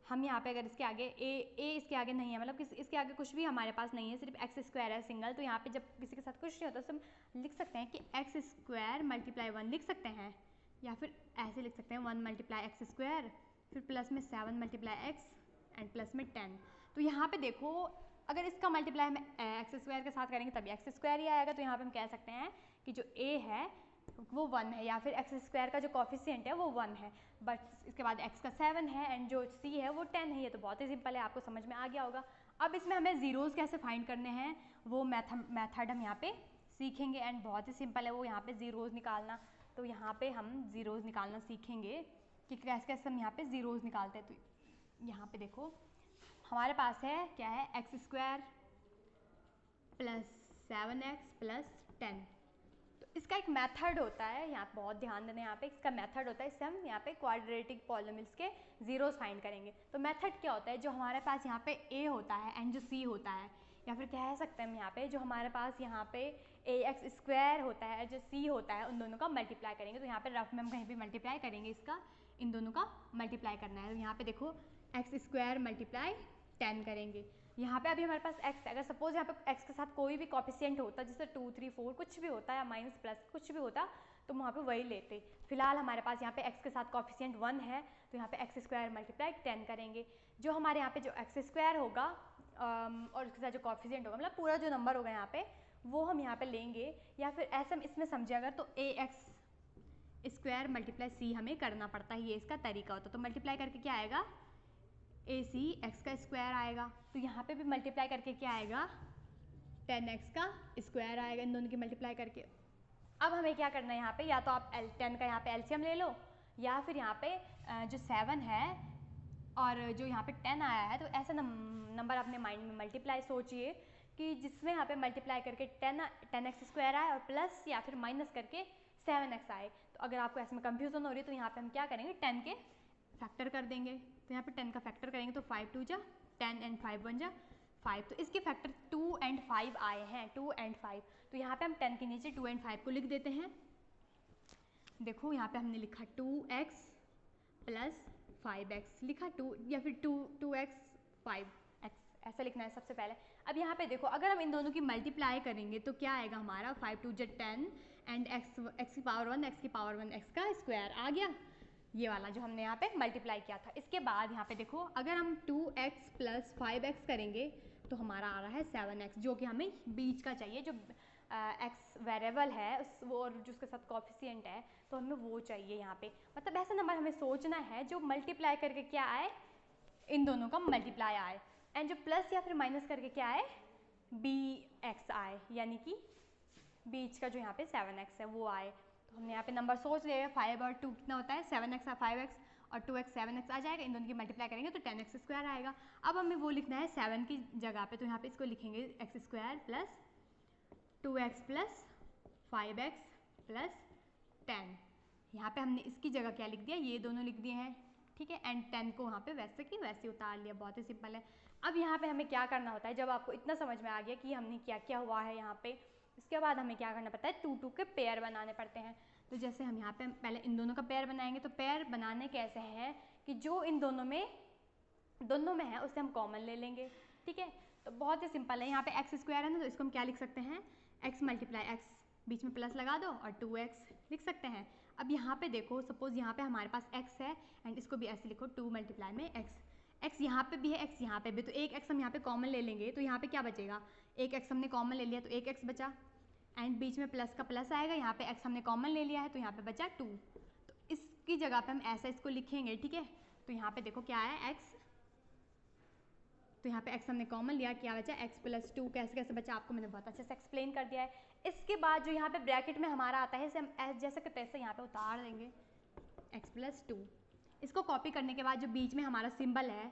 हम यहाँ पे अगर इसके आगे a इसके आगे नहीं है, मतलब इसके आगे कुछ भी हमारे पास नहीं है, सिर्फ एक्स स्क्वायर है सिंगल। तो यहाँ पे जब किसी के साथ कुछ नहीं होता तो हम लिख सकते हैं कि एक्स स्क्वायर मल्टीप्लाई 1 लिख सकते हैं, या फिर ऐसे लिख सकते हैं 1 मल्टीप्लाई एक्स स्क्वायर फिर प्लस में 7 मल्टीप्लाई एक्स एंड प्लस में 10। तो यहाँ पे देखो अगर इसका मल्टीप्लाई हम एक्स स्क्वायर के साथ करेंगे तभी एक्स स्क्वायर ही आएगा। तो यहाँ पे हम कह सकते हैं कि जो a है वो 1 है, या फिर एक्स स्क्वायर का जो कोफिशिएंट है वो 1 है, बट इसके बाद x का 7 है एंड जो c है वो 10 है। ये तो बहुत ही सिंपल है, आपको समझ में आ गया होगा। अब इसमें हमें ज़ीरोज़ कैसे फाइंड करने हैं वो मेथड हम यहाँ पे सीखेंगे एंड बहुत ही सिंपल है वो यहाँ पे ज़ीरोज़ निकालना। तो यहाँ पे हम ज़ीरोज़ निकालना सीखेंगे कि कैसे कैसे हम यहाँ पे ज़ीरोज़ निकालते हैं। तो यहाँ पे देखो हमारे पास है क्या है, x square plus 7x plus 10। तो इसका एक मेथड होता है, यहाँ बहुत ध्यान देना, यहाँ पे इसका मेथड होता है, इससे हम यहाँ पे क्वाड्रेटिक पॉलिनोमियल्स के ज़ीरोज़ फाइंड करेंगे। तो मेथड क्या होता है, जो हमारे पास यहाँ पे a होता है एंड जो c होता है, या फिर कह सकते हैं हम यहाँ पे जो हमारे पास यहाँ पे ए एक्स स्क्वायर होता है जो c होता है, उन दोनों का मल्टीप्लाई करेंगे। तो यहाँ पे रफ में हम कहीं भी मल्टीप्लाई करेंगे, इसका इन दोनों का मल्टीप्लाई करना है। तो यहाँ पे देखो एक्स स्क्वायर मल्टीप्लाई 10 करेंगे। यहाँ पे अभी हमारे पास x है, अगर सपोज यहाँ पे x के साथ कोई भी कोफिशिएंट होता जैसे 2 3 4 कुछ भी होता या माइनस प्लस कुछ भी होता तो वहाँ पे वही लेते। फिलहाल हमारे पास यहाँ पे x के साथ कोफिशिएंट 1 है तो यहाँ पे एक्स स्क्वायर मल्टीप्लाई 10 करेंगे। जो हमारे यहाँ पे जो एक्स स्क्वायर होगा और उसके साथ जो कोफिशिएंट होगा, मतलब पूरा जो नंबर होगा यहाँ पे वो हम यहाँ पे लेंगे, या फिर ऐसे हम इसमें समझे अगर तो ए एक्स स्क्वायर मल्टीप्लाई सी हमें करना पड़ता है, ये इसका तरीका होता है। तो मल्टीप्लाई करके क्या आएगा, ए सी एक्स का स्क्वायर आएगा। तो यहाँ पे भी मल्टीप्लाई करके क्या आएगा, 10x का स्क्वायर आएगा, इन दोनों की मल्टीप्लाई करके। अब हमें क्या करना है यहाँ पे, या तो आप 10 का यहाँ पे एलसीएम ले लो, या फिर यहाँ पे जो 7 है और जो यहाँ पे 10 आया है, तो ऐसा नंबर अपने माइंड में मल्टीप्लाई सोचिए कि जिसमें यहाँ पे मल्टीप्लाई करके 10x स्क्वायर आए और प्लस या फिर माइनस करके 7x आए। तो अगर आपको ऐसे में कंफ्यूजन हो रही है तो यहाँ पे हम क्या करेंगे, 10 के फैक्टर कर देंगे। तो यहाँ पे 10 का फैक्टर करेंगे तो 5 2 जा 10 एंड 5 1 जा 5। तो इसके फैक्टर 2 एंड 5 आए हैं, 2 एंड 5। तो यहाँ पे हम 10 के नीचे 2 एंड 5 को लिख देते हैं। देखो यहाँ पे हमने लिखा 2x प्लस 5x लिखा 2 या फिर 2x 5x ऐसा लिखना है सबसे पहले। अब यहाँ पे देखो अगर हम इन दोनों की मल्टीप्लाई करेंगे तो क्या आएगा हमारा 5 2 × 10 एंड x की पावर 1 x की पावर 1 x का स्क्वायर आ गया, ये वाला जो हमने यहाँ पे मल्टीप्लाई किया था। इसके बाद यहाँ पे देखो अगर हम 2x प्लस 5x करेंगे तो हमारा आ रहा है 7x, जो कि हमें बीच का चाहिए, जो x वेरिएबल है उस वो और जो उसके साथ कोफिशिएंट है तो हमें वो चाहिए यहाँ पे। मतलब ऐसा नंबर हमें सोचना है जो मल्टीप्लाई करके क्या आए, इन दोनों का मल्टीप्लाई आए, एंड जो प्लस या फिर माइनस करके क्या आए, bx आए, यानी कि बीच का जो यहाँ पे 7x है वो आए। तो हमने यहाँ पे नंबर सोच लिया, 5 और 2 कितना होता है 7x और 5x और 2x 7x आ जाएगा, इन दोनों की मल्टीप्लाई करेंगे तो 10x स्क्वायर आएगा। अब हमें वो लिखना है 7 की जगह पे, तो यहाँ पे इसको लिखेंगे x square plus 2x plus 5x plus 10। यहाँ पे हमने इसकी जगह क्या लिख दिया, ये दोनों लिख दिए हैं, ठीक है, एंड 10 को वहाँ पे वैसे की वैसे उतार लिया, बहुत ही सिंपल है। अब यहाँ पे हमें क्या करना होता है, जब आपको इतना समझ में आ गया कि हमने क्या क्या हुआ है यहाँ पे, इसके बाद हमें क्या करना पड़ता है, 2 2 के पेयर बनाने पड़ते हैं। तो जैसे हम यहाँ पे पहले इन दोनों का पेयर बनाएंगे, तो पेयर बनाने कैसे हैं कि जो इन दोनों में है उससे हम कॉमन ले लेंगे, ठीक है। तो बहुत ही सिंपल है, यहाँ पे एक्स स्क्वायर है ना, तो इसको हम क्या लिख सकते हैं, एक्स मल्टीप्लाई एक्स, बीच में प्लस लगा दो और 2x लिख सकते हैं। अब यहाँ पे देखो सपोज यहाँ पे हमारे पास x है एंड इसको भी ऐसे लिखो 2 मल्टीप्लाई में x यहाँ पे भी है x यहाँ पे भी, तो एक x हम यहाँ पे कॉमन ले लेंगे तो यहाँ पे क्या बचेगा, एक x हमने कॉमन ले लिया तो एक x बचा, एंड बीच में प्लस का प्लस आएगा, यहाँ पे x हमने कॉमन ले लिया है तो यहाँ पे बचा 2। तो इसकी जगह पे हम ऐसा इसको लिखेंगे, ठीक है। तो यहाँ पे देखो क्या है x, तो यहाँ पे x हमने कॉमन लिया, क्या बचा x प्लस 2, कैसे कैसे बचा आपको मैंने बहुत अच्छे से एक्सप्लेन कर दिया है। इसके बाद जो यहाँ पे ब्रैकेट में हमारा आता है, इसे हम जैसे कि तैसे यहाँ पे उतार देंगे x प्लस 2। इसको कॉपी करने के बाद जो बीच में हमारा सिंबल है,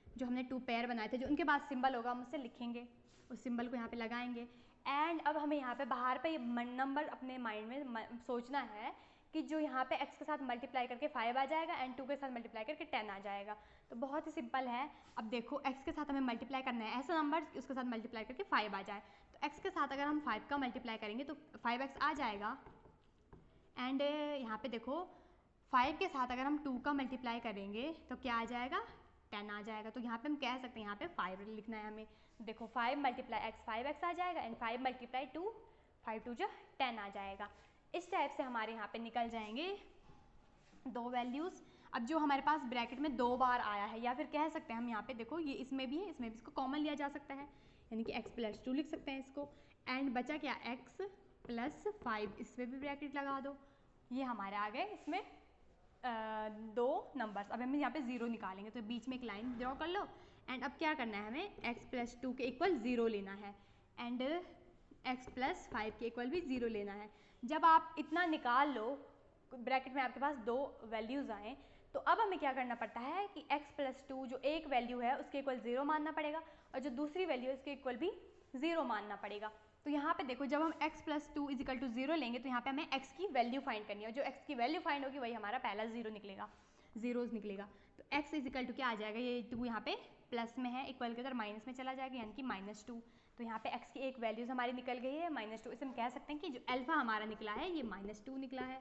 जो हमने 2 पेयर बनाए थे, जो उनके बाद सिंबल होगा हम उससे लिखेंगे, उस सिंबल को यहाँ पे लगाएंगे। एंड अब हमें यहाँ पे बाहर पे नंबर अपने माइंड में सोचना है कि जो यहाँ पे x के साथ मल्टीप्लाई करके 5 आ जाएगा एंड 2 के साथ मल्टीप्लाई करके 10 आ जाएगा। तो बहुत ही सिंपल है। अब देखो x के साथ हमें मल्टीप्लाई करना है ऐसा नंबर उसके साथ मल्टीप्लाई करके 5 आ जाए, तो x के साथ अगर हम 5 का मल्टीप्लाई करेंगे तो 5x आ जाएगा। एंड यहाँ पे देखो 5 के साथ अगर हम 2 का मल्टीप्लाई करेंगे तो क्या आ जाएगा, 10 आ जाएगा। तो यहाँ पे हम कह सकते हैं यहाँ पे 5 लिखना है हमें। देखो 5 मल्टीप्लाई x 5x आ जाएगा एंड 5 मल्टीप्लाई 2 5 2 10 आ जाएगा। इस टाइप से हमारे यहाँ पे निकल जाएंगे 2 वैल्यूज़। अब जो हमारे पास ब्रैकेट में 2 बार आया है, या फिर कह सकते हैं हम यहाँ पे देखो ये इसमें भी है, इसमें भी, इसको कॉमन लिया जा सकता है, यानी कि x प्लस 2 लिख सकते हैं इसको। एंड बचा क्या, x प्लस 5, इसमें भी ब्रैकेट लगा दो। ये हमारे आ गए इसमें 2 नंबर्स। अब हम यहाँ पे 0 निकालेंगे, तो बीच में एक लाइन ड्रॉ कर लो। एंड अब क्या करना है, हमें x प्लस 2 के इक्वल 0 लेना है एंड x प्लस 5 के इक्वल भी 0 लेना है। जब आप इतना निकाल लो, ब्रैकेट में आपके पास 2 वैल्यूज़ आए, तो अब हमें क्या करना पड़ता है कि x प्लस 2 जो एक वैल्यू है उसके इक्वल 0 मानना पड़ेगा और जो दूसरी वैल्यू है उसके इक्वल भी 0 मानना पड़ेगा। तो यहाँ पे देखो जब हम x plus 2 is equal to 0 लेंगे तो यहाँ पे हमें x की वैल्यू फाइंड करनी है, और जो x की वैल्यू फाइंड होगी वही हमारा पहला 0 निकलेगा, जीरोज निकलेगा। तो x इज इक्वल टू क्या आ जाएगा, ये 2 यहाँ पे प्लस में है, इक्वल के उधर माइनस में चला जाएगा, यानी कि -2। तो यहाँ पे x की एक वैल्यूज हमारी निकल गई है -2। इसे हम कह सकते हैं कि जो अल्फा हमारा निकला है ये -2 निकला है,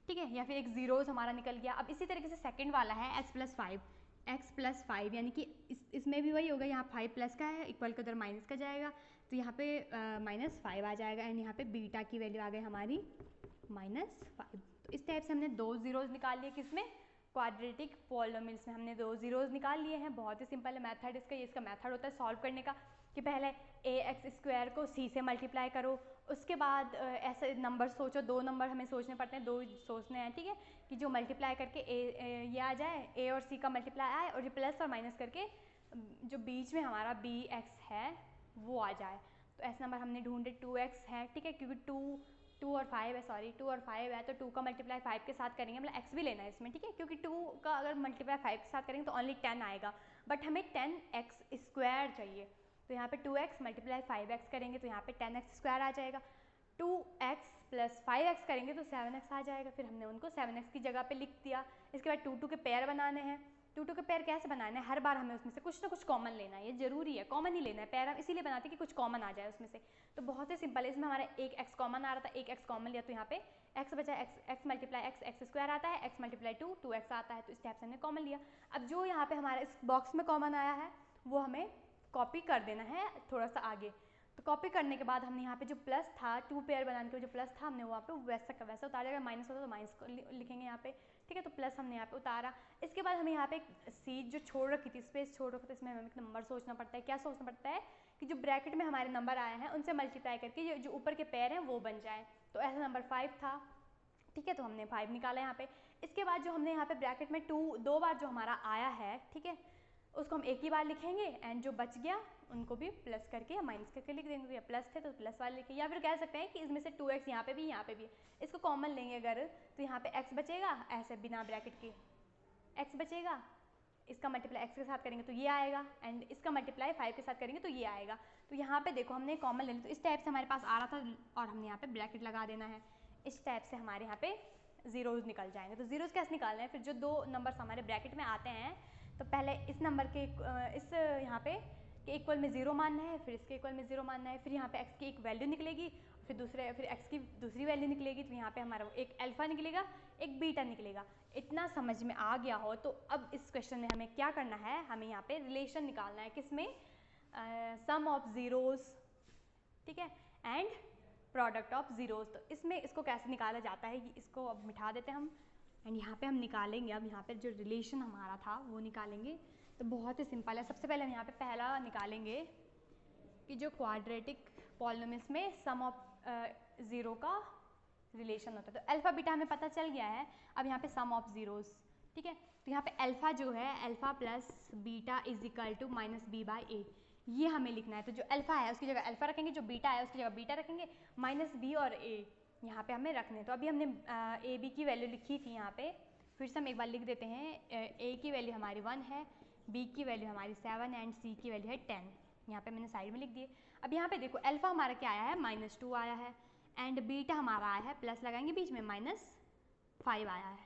ठीक है, या फिर एक जीरोज हमारा निकल गया। अब इसी तरीके से सेकंड वाला है x प्लस 5, यानी कि इसमें भी वही होगा, यहाँ 5 प्लस का है, इक्वल के उधर माइनस का जाएगा, तो यहाँ पे -5 आ जाएगा। एंड यहाँ पे बीटा की वैल्यू आ गई हमारी -5। तो इस टाइप से हमने 2 जीरोज निकाल लिए, किसमें, क्वाड्रेटिक पॉलिनोमियल्स में हमने 2 जीरोज निकाल लिए हैं। बहुत ही सिंपल है मेथड इसका, ये इसका मेथड होता है सॉल्व करने का कि पहले ax² को c से मल्टीप्लाई करो, उसके बाद ऐसे नंबर सोचो, 2 नंबर हमें सोचने पड़ते हैं, 2 सोचने हैं, ठीक है, कि जो मल्टीप्लाई करके ये आ जाए, a और c का मल्टीप्लाई आए और ये प्लस और माइनस करके जो बीच में हमारा bx है वो आ जाए। तो ऐसे नंबर हमने ढूंढे, 2x है, ठीक है, क्योंकि 2 और 5 है, सॉरी 2 और 5 है, तो 2 का मल्टीप्लाई 5 के साथ करेंगे, मतलब x भी लेना है इसमें, ठीक है, क्योंकि 2 का अगर मल्टीप्लाई 5 के साथ करेंगे तो ओनली 10 आएगा, बट हमें 10x² चाहिए। तो यहाँ पे 2x मल्टीप्लाई 5x करेंगे तो यहाँ पे 10x² आ जाएगा, 2x प्लस 5x करेंगे तो 7x आ जाएगा। फिर हमने उनको 7x की जगह पे लिख दिया। इसके बाद 2 2 के पेयर बनाने हैं, 2 का पेयर कैसे बनाना है, हर बार हमें उसमें से कुछ ना कुछ कॉमन लेना है, ये जरूरी है, कॉमन ही लेना है। पेयर हम इसीलिए बनाते हैं कि कुछ कॉमन आ जाए उसमें से। तो बहुत ही सिंपल है, इसमें हमारा एक एक्स कॉमन आ रहा था, एक एक्स कॉमन लिया तो यहाँ पे एक्स बचा, एक्स मल्टीप्लाई एक्स स्क्वायर आता है, एक्स मल्टीप्लाई 2 एक्स आता है, तो इस टाइप से हमने कॉमन लिया। अब जो यहाँ पे हमारे इस बॉक्स में कॉमन आया है वो हमें कॉपी कर देना है थोड़ा सा आगे। तो कॉपी करने के बाद हमने यहाँ पे जो प्लस था 2 पेयर बनाने के जो प्लस था हमने वहाँ पे वैसा का वैसा उतार दिया। माइनस होता तो माइनस लिखेंगे यहाँ पे, ठीक है। तो प्लस हमने यहाँ पे उतारा। इसके बाद हमें यहाँ पे एक सीट जो छोड़ रखी थी, स्पेस छोड़ रखी थी, इसमें हमें एक नंबर सोचना पड़ता है। क्या सोचना पड़ता है कि जो ब्रैकेट में हमारे नंबर आए हैं उनसे मल्टीप्लाई करके जो ऊपर के पेयर हैं वो बन जाए। तो ऐसा नंबर 5 था, ठीक है, तो हमने 5 निकाला यहाँ पे। इसके बाद जो हमने यहाँ पे ब्रैकेट में 2 बार जो हमारा आया है, ठीक है, उसको हम एक ही बार लिखेंगे एंड जो बच गया उनको भी प्लस करके या माइनस करके लिख देंगे। या प्लस थे तो प्लस वाले लिखे, या फिर कह सकते हैं कि इसमें से 2x यहाँ पे भी यहाँ पे भी, इसको कॉमन लेंगे अगर तो यहाँ पे x बचेगा, ऐसे बिना ब्रैकेट के x बचेगा, इसका मल्टीप्लाई x के साथ करेंगे तो ये आएगा एंड इसका मल्टीप्लाई 5 के साथ करेंगे तो ये आएगा। तो यहाँ पे देखो हमने कॉमन ले लिया, तो इस टाइप से हमारे पास आ रहा था और हमने यहाँ पे ब्रैकेट लगा देना है। इस टाइप से हमारे यहाँ पे जीरोज निकल जाएंगे। तो जीरोज कैसे निकालना है, फिर जो 2 नंबर्स हमारे ब्रैकेट में आते हैं तो पहले इस नंबर के इस यहाँ पे के इक्वल में 0 मानना है, फिर इसके इक्वल में 0 मानना है, फिर यहाँ पे x की एक वैल्यू निकलेगी, फिर x की दूसरी वैल्यू निकलेगी। तो यहाँ पे हमारा एक अल्फा निकलेगा, एक बीटा निकलेगा। इतना समझ में आ गया हो तो अब इस क्वेश्चन में हमें क्या करना है, हमें यहाँ पे रिलेशन निकालना है, किसमें, सम ऑफ जीरोज, ठीक है, एंड प्रोडक्ट ऑफ जीरोज। तो इसमें इसको कैसे निकाला जाता है, इसको अब मिटा देते हैं हम एंड यहाँ पे हम निकालेंगे। अब यहाँ पे जो रिलेशन हमारा था वो निकालेंगे। तो बहुत ही सिंपल है। सबसे पहले हम यहाँ पे पहला निकालेंगे कि जो क्वाड्रेटिक पॉलिनोमियल्स में सम ऑफ ज़ीरो का रिलेशन होता है। तो अल्फा बीटा हमें पता चल गया है। अब यहाँ पे सम ऑफ जीरोज, ठीक है, तो यहाँ पे अल्फा जो है alpha plus beta is equal to minus b by a, ये हमें लिखना है। तो जो अल्फा है उसकी जगह अल्फा रखेंगे, जो बीटा है उसकी जगह बीटा रखेंगे, माइनस बी और ए यहाँ पे हमें रखने हैं। तो अभी हमने ए बी की वैल्यू लिखी थी यहाँ पे, फिर से हम एक बार लिख देते हैं। ए की वैल्यू हमारी 1 है, बी की वैल्यू हमारी 7 एंड सी की वैल्यू है 10। यहाँ पे मैंने साइड में लिख दिए। अब यहाँ पे देखो अल्फा हमारा क्या आया है, -2 आया है एंड बीटा हमारा आया है, प्लस लगाएंगे बीच में, -5 आया है,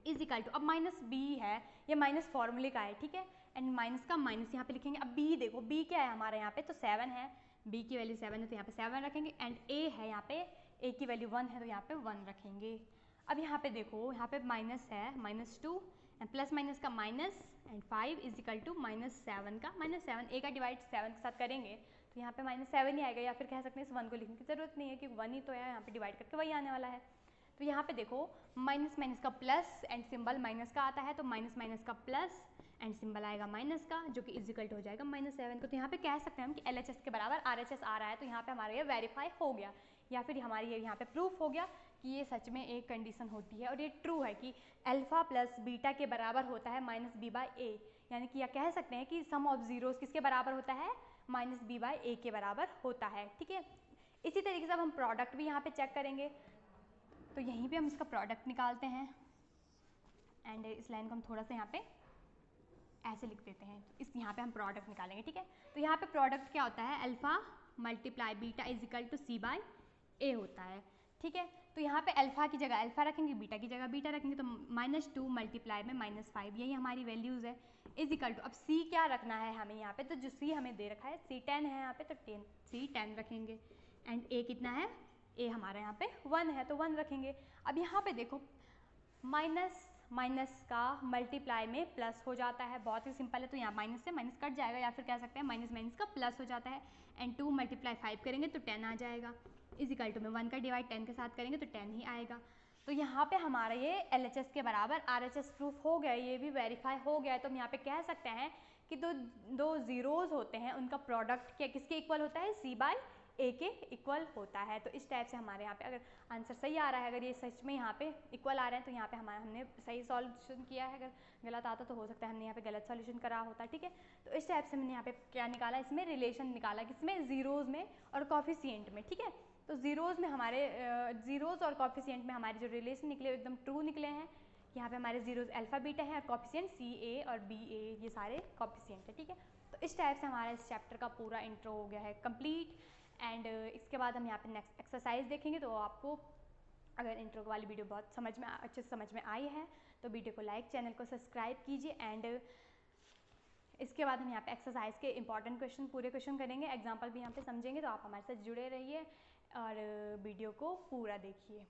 इज इक्वल टू, अब माइनस बी है, ये माइनस फॉर्मूले का है, ठीक है, एंड माइनस का माइनस यहाँ पे लिखेंगे। अब बी देखो, बी क्या है हमारे यहाँ पे, तो 7 है, बी की वैल्यू 7 है तो यहाँ पे 7 रखेंगे एंड ए है यहाँ पे, ए की वैल्यू 1 है तो यहाँ पे 1 रखेंगे। अब यहाँ पे देखो, यहाँ पे माइनस है, -2 एंड प्लस माइनस का minus and 5 is equal to -7 का -7, ए का डिवाइड 7 के साथ करेंगे तो यहाँ पे -7 ही आएगा, या फिर कह सकते हैं इस 1 को लिखने की ज़रूरत नहीं है क्योंकि 1 ही तो है, यहाँ पे डिवाइड करके वही आने वाला है। तो यहाँ पे देखो माइनस माइनस का प्लस एंड सिंबल माइनस का आता है, तो माइनस माइनस का प्लस एंड सिंबल आएगा माइनस का, जो कि इजिकल हो जाएगा -7 को। तो यहाँ पे कह सकते हैं हम कि LHS के बराबर RHS आ रहा है, तो यहाँ पे हमारा ये वेरीफाई हो गया, या फिर हमारी ये यहाँ पे प्रूफ हो गया कि ये सच में एक कंडीशन होती है और ये ट्रू है कि अल्फा प्लस बीटा के बराबर होता है -b/a, यानी कि या कह सकते हैं कि सम ऑफ जीरोस किसके बराबर होता है, -b/a के बराबर होता है, ठीक है। इसी तरीके से अब हम प्रोडक्ट भी यहाँ पे चेक करेंगे, तो यहीं पे हम इसका प्रोडक्ट निकालते हैं एंड इस लाइन को हम थोड़ा सा यहाँ पे ऐसे लिख देते हैं। तो इस यहाँ पे हम प्रोडक्ट निकालेंगे, ठीक है। तो यहाँ पे प्रोडक्ट क्या होता है, alpha multiply beta is equal to c/a होता है, ठीक है। तो यहाँ पे अल्फा की जगह अल्फा रखेंगे, बीटा की जगह बीटा रखेंगे, तो -2 मल्टीप्लाई में -5, यही हमारी वैल्यूज़ है, इज इक्वल टू, अब c क्या रखना है हमें यहाँ पे, तो जो c हमें दे रखा है c 10 है यहाँ पे, तो c 10 रखेंगे एंड a कितना है, a हमारा यहाँ पे 1 है तो 1 रखेंगे। अब यहाँ पे देखो माइनस माइनस का मल्टीप्लाई में प्लस हो जाता है, बहुत ही सिंपल है, तो यहाँ माइनस से माइनस कट जाएगा, या फिर कह सकते हैं माइनस माइनस का प्लस हो जाता है एंड 2 मल्टीप्लाई 5 करेंगे तो 10 आ जाएगा, इज इक्वल टू में 1 का डिवाइड 10 के साथ करेंगे तो 10 ही आएगा। तो यहाँ पे हमारा ये LHS के बराबर RHS प्रूफ हो गया, ये भी वेरीफाई हो गया है। तो हम यहाँ पे कह सकते हैं कि दो जीरोज होते हैं, उनका प्रोडक्ट क्या किसके इक्वल होता है, c/a के इक्वल होता है। तो इस टाइप से हमारे यहाँ पे अगर आंसर सही आ रहा है, अगर ये सच में यहाँ पे इक्वल आ रहे हैं, तो यहाँ पे हमने सही सॉल्यूशन किया है। अगर गलत आता तो हो सकता है हमने यहाँ पे गलत सॉल्यूशन करा होता, ठीक है। तो इस टाइप से हमने यहाँ पे क्या निकाला, इसमें रिलेशन निकाला, किसमें, जीरोज में और कॉफिशिएंट में, ठीक है। तो जीरोज में हमारे जीरोज और कॉफिशिएंट में हमारे जो रिलेशन निकले एकदम ट्रू निकले हैं। यहाँ पे हमारे जीरोज अल्फा बीटा है और कॉफिशिएंट CA और BA, ये सारे कॉफिशिएंट है, ठीक है। तो इस टाइप से हमारा इस चैप्टर का पूरा इंट्रो हो गया है कंप्लीट एंड इसके बाद हम यहाँ पे नेक्स्ट एक्सरसाइज देखेंगे। तो आपको अगर इंट्रो वाली वीडियो बहुत अच्छे से समझ में आई है तो वीडियो को लाइक, चैनल को सब्सक्राइब कीजिए। एंड इसके बाद हम यहाँ पे एक्सरसाइज के इंपॉर्टेंट क्वेश्चन, पूरे क्वेश्चन करेंगे, एग्जाम्पल भी यहाँ पे समझेंगे। तो आप हमारे साथ जुड़े रहिए और वीडियो को पूरा देखिए।